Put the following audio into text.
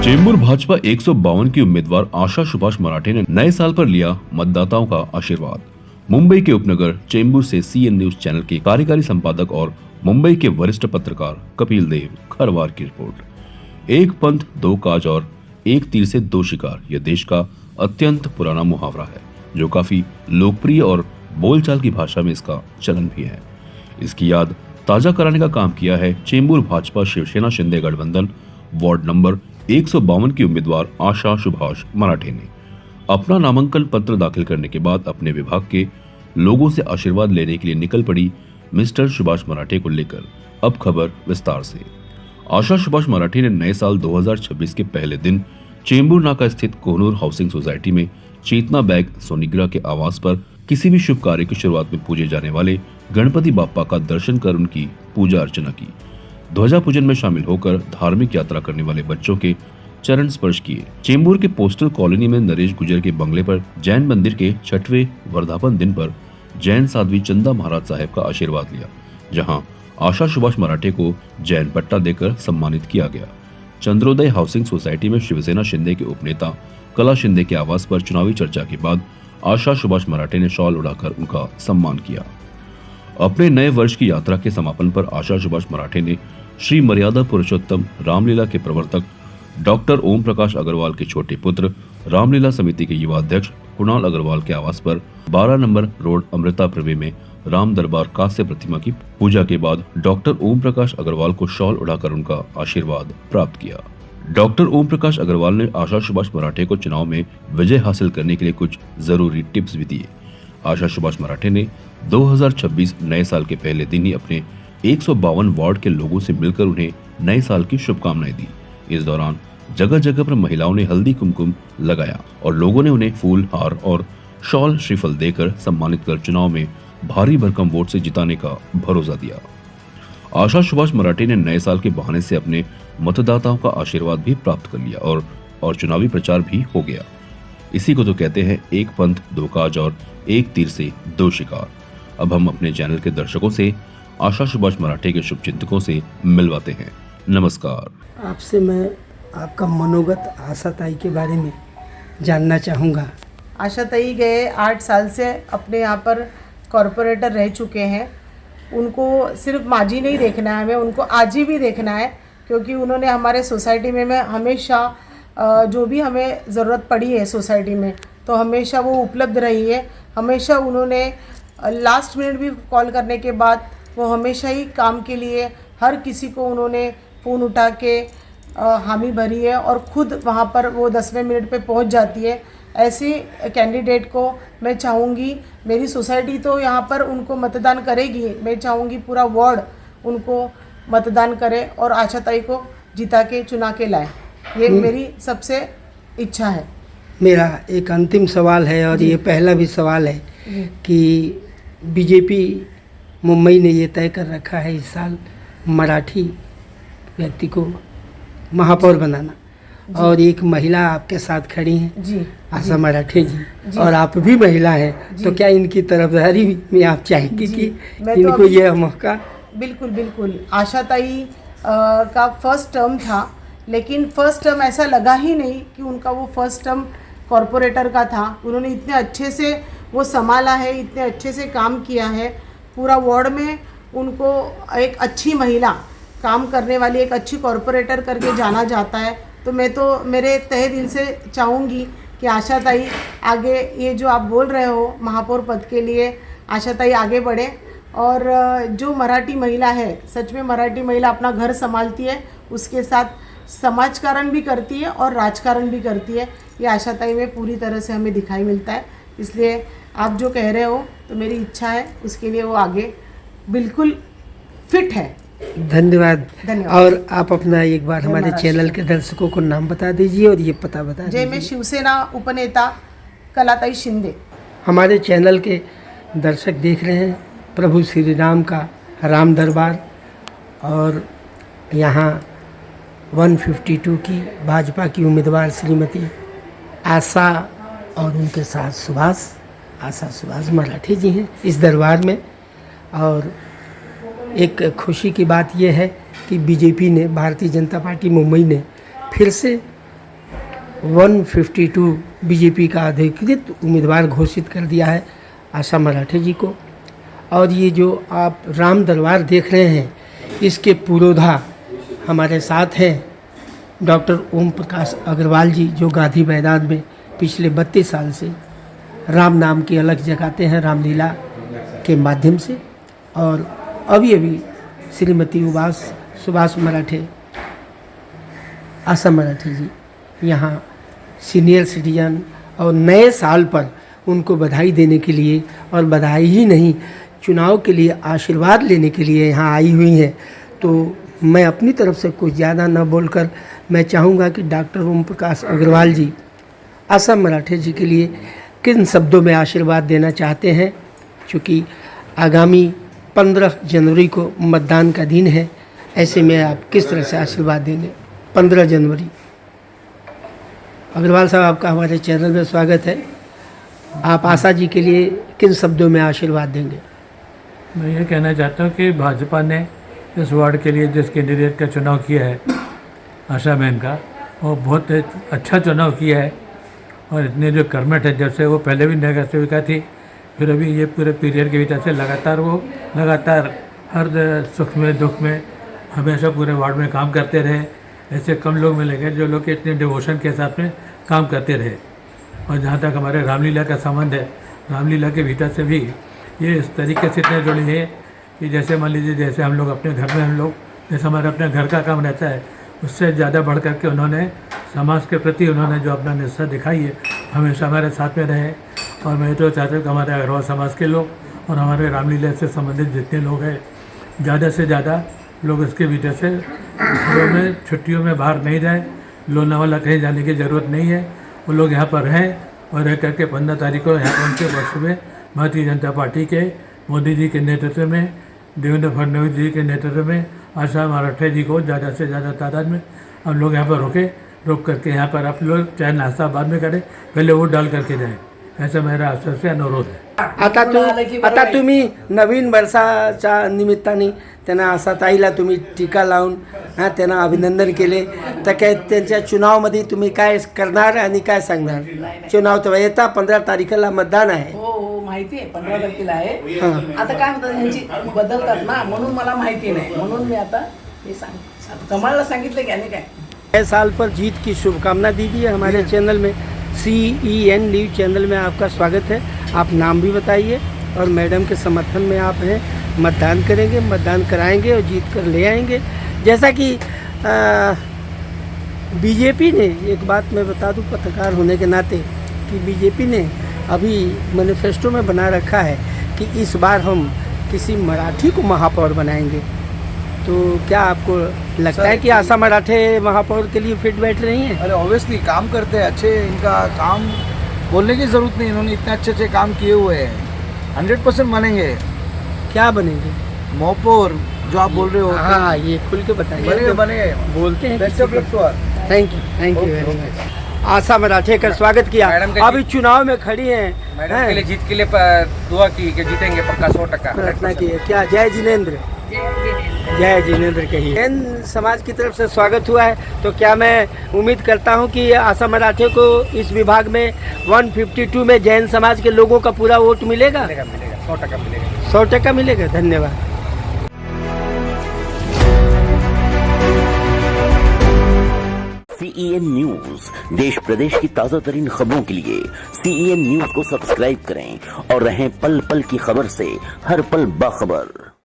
चेंबूर भाजपा 152 की उम्मीदवार आशा सुभाष मराठे ने नए साल पर लिया मतदाताओं का आशीर्वाद। मुंबई के उपनगर चेंबूर से सीएन न्यूज चैनल के कार्यकारी संपादक और मुंबई के वरिष्ठ पत्रकार कपिल देव खरवार की रिपोर्ट। एक पंथ दो काज और एक तीर से दो शिकार, यह देश का अत्यंत पुराना मुहावरा है जो काफी लोकप्रिय और बोलचाल की भाषा में इसका चलन भी है। इसकी याद ताजा कराने का काम किया है चेंबूर भाजपा शिवसेना शिंदे गठबंधन वार्ड नंबर 152 की उम्मीदवार आशा सुभाष मराठे ने। अपना नामांकन पत्र दाखिल करने के बाद अपने विभाग के लोगों से आशीर्वाद लेने के लिए निकल पड़ी मिस्टर सुभाष मराठे को लेकर अब खबर विस्तार से। आशा सुभाष मराठे ने नए साल 2026 के पहले दिन चेंबूर नाका स्थित कोहनूर हाउसिंग सोसाइटी में चेतना बैग सोनीग्रा के आवास पर किसी भी शुभ कार्य की शुरुआत में पूजे जाने वाले गणपति बाप्पा का दर्शन कर उनकी पूजा अर्चना की। ध्वजा पूजन में शामिल होकर धार्मिक यात्रा करने वाले बच्चों के चरण स्पर्श किए। चेंबूर के पोस्टल कॉलोनी में नरेश गुजर के बंगले पर जैन मंदिर के 6वें वर्धापन दिन पर जैन साध्वी चंदा महाराज साहब का आशीर्वाद लिया, जहां आशा सुभाष मराठे को जैन पट्टा देकर सम्मानित किया गया। चंद्रोदय हाउसिंग सोसाइटी में शिवसेना शिंदे के उपनेता कला शिंदे के आवास पर चुनावी चर्चा के बाद आशा सुभाष मराठे ने शॉल उड़ाकर उनका सम्मान किया। अपने नए वर्ष की यात्रा के समापन पर आशा सुभाष मराठे ने श्री मर्यादा पुरुषोत्तम रामलीला के प्रवर्तक डॉक्टर ओम प्रकाश अग्रवाल के छोटे पुत्र रामलीला समिति के युवा अध्यक्ष कुणाल अग्रवाल के आवास पर 12 नंबर रोड अमृता प्रवे में राम दरबार कांस्य प्रतिमा की पूजा के बाद डॉक्टर ओम प्रकाश अग्रवाल को शॉल उड़ाकर उनका आशीर्वाद प्राप्त किया। डॉक्टर ओम प्रकाश अग्रवाल ने आशा सुभाष मराठे को चुनाव में विजय हासिल करने के लिए कुछ जरूरी टिप्स भी दिए। आशा सुभाष मराठे ने 2026 नए साल के पहले दिन ही अपने 152 वार्ड के लोगों से मिलकर उन्हें नए साल की शुभकामनाएं दी। इस दौरान जगह जगह पर महिलाओं ने हल्दी कुमकुम लगाया और लोगों ने उन्हें फूल हार और शॉल श्रीफल देकर सम्मानित कर चुनाव में भारी भरकम वोट से जिताने का भरोसा दिया। आशा सुभाष मराठे ने नए साल के बहाने से अपने मतदाताओं का आशीर्वाद भी प्राप्त कर लिया और चुनावी प्रचार भी हो गया। इसी को तो कहते हैं एक पंथ दो काज और एक तीर से दो शिकार। अब हम अपने चैनल के दर्शकों से आशा सुभाष मराठे के शुभचिंतकों से मिलवाते हैं। नमस्कार। आपसे मैं आपका मनोगत आशा ताई के बारे में जानना चाहूँगा। आशा ताई गए 8 साल से अपने यहाँ पर कॉरपोरेटर रह चुके हैं। उनको सिर्फ माजी नहीं देखना है, हमें उनको आज ही भी देखना है, क्योंकि उन्होंने हमारे सोसाइटी में हमेशा जो भी हमें ज़रूरत पड़ी है सोसाइटी में तो हमेशा वो उपलब्ध रही है। हमेशा उन्होंने लास्ट मिनट भी कॉल करने के बाद वो हमेशा ही काम के लिए हर किसी को उन्होंने फ़ोन उठा के हामी भरी है और ख़ुद वहाँ पर वो 10वें मिनट पे पहुँच जाती है। ऐसे कैंडिडेट को मैं चाहूँगी, मेरी सोसाइटी तो यहाँ पर उनको मतदान करेगी, मैं चाहूँगी पूरा वार्ड उनको मतदान करे और आशा ताई को जिता के चुना के लाए। ये मेरी सबसे इच्छा है। मेरा एक अंतिम सवाल है और ये पहला भी सवाल है कि बीजेपी मुंबई ने ये तय कर रखा है इस साल मराठी व्यक्ति को महापौर बनाना, और एक महिला आपके साथ खड़ी हैं जी, आशा मराठे जी, और आप भी महिला हैं, तो क्या इनकी तरफदारी में आप चाहेंगी कि इनको ये मौका? बिल्कुल बिल्कुल। आशा ताई का फर्स्ट टर्म था, लेकिन फर्स्ट टर्म ऐसा लगा ही नहीं कि उनका वो फर्स्ट टर्म कॉरपोरेटर का था। उन्होंने इतने अच्छे से वो संभाला है, इतने अच्छे से काम किया है। पूरा वार्ड में उनको एक अच्छी महिला काम करने वाली, एक अच्छी कॉरपोरेटर करके जाना जाता है। तो मैं तो मेरे तहे दिल से चाहूँगी कि आशा ताई आगे, ये जो आप बोल रहे हो महापौर पद के लिए, आशा ताई आगे बढ़े। और जो मराठी महिला है, सच में मराठी महिला अपना घर संभालती है, उसके साथ समाजकारण भी करती है और राजकारण भी करती है। ये आशा ताई में पूरी तरह से हमें दिखाई मिलता है। इसलिए आप जो कह रहे हो तो मेरी इच्छा है उसके लिए वो आगे बिल्कुल फिट है। धन्यवाद। धन्यवाद। और आप अपना एक बार हमारे चैनल के दर्शकों को नाम बता दीजिए और ये पता बता दीजिए। मैं शिवसेना उपनेता कलाताई शिंदे। हमारे चैनल के दर्शक देख रहे हैं प्रभु श्री राम का राम दरबार, और यहाँ 152 की भाजपा की उम्मीदवार श्रीमती आशा और उनके साथ आशा सुभाष मराठे जी हैं इस दरबार में। और एक खुशी की बात यह है कि बीजेपी ने, भारतीय जनता पार्टी मुंबई ने फिर से 152 बीजेपी का अधिकृत उम्मीदवार घोषित कर दिया है आशा मराठे जी को। और ये जो आप राम दरबार देख रहे हैं, इसके पुरोधा हमारे साथ हैं डॉक्टर ओम प्रकाश अग्रवाल जी, जो गांधी मैदान में पिछले 32 साल से राम नाम की अलग जगाते हैं रामलीला के माध्यम से। और अभी श्रीमती सुभाष मराठे, आशा मराठे जी यहाँ सीनियर सिटीजन और नए साल पर उनको बधाई देने के लिए, और बधाई ही नहीं, चुनाव के लिए आशीर्वाद लेने के लिए यहाँ आई हुई हैं। तो मैं अपनी तरफ से कुछ ज़्यादा न बोलकर मैं चाहूँगा कि डॉक्टर ओम प्रकाश अग्रवाल जी आशा मराठे जी के लिए किन शब्दों में आशीर्वाद देना चाहते हैं, क्योंकि आगामी 15 जनवरी को मतदान का दिन है। ऐसे में आप किस तरह से आशीर्वाद देंगे? 15 जनवरी। अग्रवाल साहब, आपका हमारे चैनल में स्वागत है। आप आशा जी के लिए किन शब्दों में आशीर्वाद देंगे? मैं ये कहना चाहता हूँ कि भाजपा ने इस वार्ड के लिए जिस कैंडिडेट का चुनाव किया है, आशा बहन का, वो बहुत अच्छा चुनाव किया है। और इतने जो कर्मठ है, जब से वो पहले भी नगर सेविका थी, फिर अभी ये पूरे पीरियड के वजह से लगातार हर सुख में दुख में हमेशा पूरे वार्ड में काम करते रहे। ऐसे कम लोग मिलेंगे जो लोग इतने डिवोशन के साथ में काम करते रहे। और जहाँ तक हमारे रामलीला का संबंध है, रामलीला के भीतर से भी ये इस तरीके से इतने जुड़े हैं कि जैसे मान लीजिए, जैसे हम लोग अपने घर में जैसे हमारा अपने घर का काम रहता है, उससे ज़्यादा बढ़ कर के उन्होंने समाज के प्रति उन्होंने जो अपना निष्ठा दिखाई है, हमेशा हमारे साथ में रहे। और मैं तो चाहता हूँ कि हमारे अग्रवाल समाज के लोग और हमारे रामलीला से संबंधित जितने लोग हैं, ज़्यादा से ज़्यादा लोग इसके वजह से घरों में छुट्टियों में बाहर नहीं जाए। लोनावाला कहीं जाने की ज़रूरत नहीं है, वो लोग यहाँ पर रहें और रह करके 15 तारीख को यहाँ उनके पक्ष में भारतीय जनता पार्टी के मोदी जी के नेतृत्व में, देवेंद्र फडणवीस जी के नेतृत्व में आशा मराठे जी को ज़्यादा से ज़्यादा तादाद में हम लोग यहाँ पर रोक करके यहाँ पर आप लोग चाहे नाश्ता बाद में करें, पहले वोट डाल करके जाएं। ऐसा मेरा आपसे से अनुरोध है। आता तुम्ही नवीन वर्षाच्या निमित्ताने त्यांना आशाताईला तुम्ही टीका लावून त्यांना अभिनंदन केले, तर काय त्यांच्या चुनावमध्ये तुम्ही काय करणार आणि काय सांगणार? चुनाव तर येता 15 तारखेला मतदान आहे. हो माहिती आहे, 15 तारखेला आहे. आता काय म्हणतात, ह्यांची बदलतात ना, म्हणून मला माहिती नाही, म्हणून मी आता हे कमळला सांगितलं की आणि काय. नए साल पर जीत की शुभकामना दीजिए हमारे चैनल में, CEN न्यूज़ चैनल में आपका स्वागत है। आप नाम भी बताइए और मैडम के समर्थन में आप हैं, मतदान करेंगे, मतदान कराएंगे और जीत कर ले आएंगे। जैसा कि बीजेपी ने, एक बात मैं बता दूं पत्रकार होने के नाते, कि बीजेपी ने अभी मैनिफेस्टो में बना रखा है कि इस बार हम किसी मराठी को महापौर बनाएंगे। तो क्या आपको लगता है कि आशा मराठे महापौर के लिए फिट बैठ रही हैं? अरे ऑब्वियसली काम करते हैं अच्छे, इनका काम बोलने की ज़रूरत नहीं, इन्होंने इतने अच्छे काम किए हुए हैं। 100% बनेंगे। क्या बनेंगे? महापौर जो आप बोल रहे हो, हाँ, ये खुल के बताइए। बनेंगे बोलते हैं। Best of luck to all. Thank you very much. Asha Marathe का स्वागत किया। अभी चुनाव में खड़ी हैं, मैडम के लिए जीत के लिए दुआ की कि जीतेंगे पक्का 100%। प्रार्थना की है। क्या जय जिनेंद्र? जय जिनेंद्र कहिए। जैन समाज की तरफ से स्वागत हुआ है, तो क्या मैं उम्मीद करता हूं कि आशा मराठे को इस विभाग में 152 में जैन समाज के लोगों का पूरा वोट मिलेगा? मिलेगा 100% मिलेगा। 100% मिलेगा। धन्यवाद। CEN न्यूज देश प्रदेश की ताजा तरीन खबरों के लिए CEN न्यूज को सब्सक्राइब करें और रहें पल पल की खबर से हर पल बाखबर।